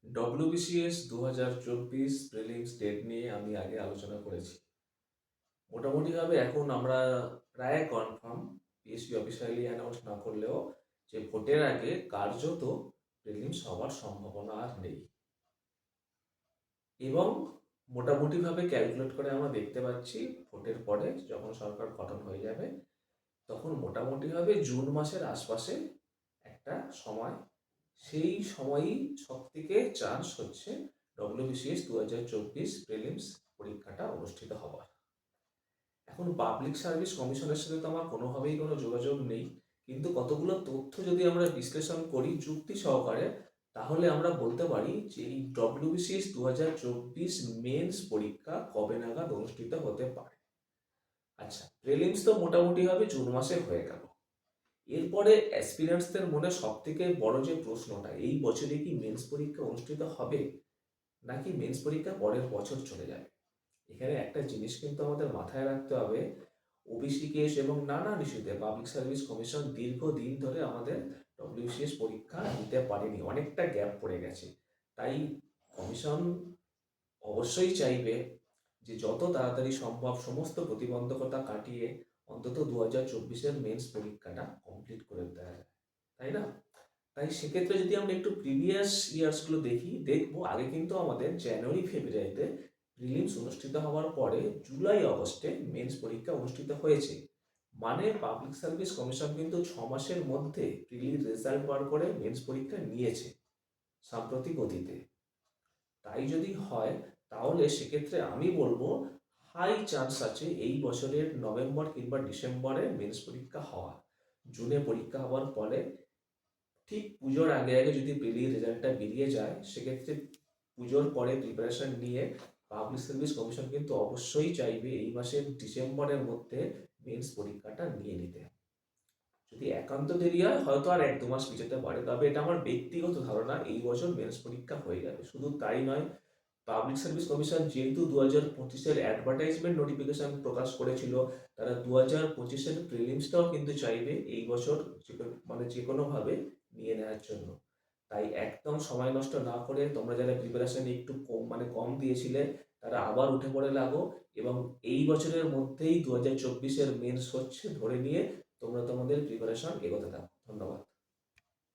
WBCS 2024 prelims date নিয়ে আমি আগে আলোচনা করেছি। মোটামুটিভাবে এখন আমরা প্রায় কনফার্ম, পিএসসি অফিসিয়ালি অ্যানাউন্স না করলেও, যে ভোটের আগে কার্যত প্রিলিমস হওয়ার সম্ভাবনা আর নেই। এবং মোটামুটিভাবে ক্যালকুলেট করে আমরা দেখতে পাচ্ছি ভোটের পরে যখন সরকার গঠন হয়ে যাবে তখন মোটামুটিভাবে জুন মাসের আশপাশে একটা সময়, সেই সময়ই সবথেকে চান্স হচ্ছে ডব্লিউবিসিএস 2024 প্রিলিমস পরীক্ষাটা অনুষ্ঠিত হওয়ার। এখন পাবলিক সার্ভিস কমিশনের সাথে তো আমার কোনোভাবেই কোনো যোগাযোগ নেই, কিন্তু কতগুলো তথ্য যদি আমরা বিশ্লেষণ করি যুক্তি সহকারে, তাহলে আমরা বলতে পারি যে এই ডব্লিউবিসিএস 2024 মেন্স পরীক্ষা কবে নাগাদ অনুষ্ঠিত হতে পারে। আচ্ছা, প্রিলিমস তো মোটামুটিভাবে জুন মাসে হয়ে গেল। এরপরে অ্যাসপিরেন্টসদের মনে সবথেকে বড় যে প্রশ্নটা, এই বছরে কি মেন্স পরীক্ষা অনুষ্ঠিত হবে নাকি মেন্স পরীক্ষা পরের বছর চলে যাবে। এখানে একটা জিনিস কিন্তু আমাদের মাথায় রাখতে হবে, ওবিসি কেস এবং নানান ইস্যুতে পাবলিক সার্ভিস কমিশন দীর্ঘদিন ধরে আমাদের ডব্লিউবিসিএস পরীক্ষা নিতে পারেনি, অনেকটা গ্যাপ পড়ে গেছে। তাই কমিশন অবশ্যই চাইবে যে যত তাড়াতাড়ি সম্ভব সমস্ত প্রতিবন্ধকতা কাটিয়ে অন্তত 2024-এর মেন্স পরীক্ষাটা কমপ্লিট করে দেওয়া যায়, তাই না? তাই সেক্ষেত্রে যদি আমরা একটু প্রিভিয়াস ইয়ার্সগুলো দেখবো, আগে কিন্তু আমাদের জানুয়ারি ফেব্রুয়ারিতে প্রিলিমস অনুষ্ঠিত হওয়ার পরে জুলাই আগস্টে মেন্স পরীক্ষা অনুষ্ঠিত হয়েছে। মানে পাবলিক সার্ভিস কমিশন কিন্তু 6 মাসের মধ্যে প্রিলির রেজাল্ট বার করে মেন্স পরীক্ষা নিয়েছে সাম্প্রতিক অতীতে। তাই যদি হয় তাহলে সেক্ষেত্রে আমি বলবো হাই চান্স আছে এই বছরের নভেম্বর কিংবা ডিসেম্বরে মেন্স পরীক্ষা হওয়ার। জুনে পরীক্ষা হওয়ার পরে ঠিক পুজোর আগে আগে যদি প্রিলির রেজাল্টটা বেরিয়ে যায়, সেক্ষেত্রে পুজোর পরে প্রিপারেশন নিয়ে পাবলিক সার্ভিস কমিশন কিন্তু অবশ্যই চাইবে এই মাসের ডিসেম্বরের মধ্যে মেন্স পরীক্ষাটা নিয়ে নিতে। যদি একান্ত দেরি হয় হয়তো আর 1-2 মাস পিছাতে পারে, তবে এটা আমার ব্যক্তিগত ধারণা এই বছর মেন্স পরীক্ষা হয়ে যাবে। শুধু তাই নয়, পাবলিক সার্ভিস কমিশন যেহেতু 2025-এর অ্যাডভার্টাইজমেন্ট নোটিফিকেশন প্রকাশ করেছিল, তারা 2025-এর প্রিলিমসটাও কিন্তু চাইবে এই বছর যে কোনোভাবে নিয়ে নেওয়ার জন্য। তাই একদম সময় নষ্ট না করে তোমরা যারা প্রিপারেশন একটু কম দিয়েছিলে, তারা আবার উঠে পড়ে লাগো এবং এই বছরের মধ্যেই 2024-এর মেন্স হচ্ছে ধরে নিয়ে তোমরা তোমাদের প্রিপারেশন এগোতে থাকো। ধন্যবাদ।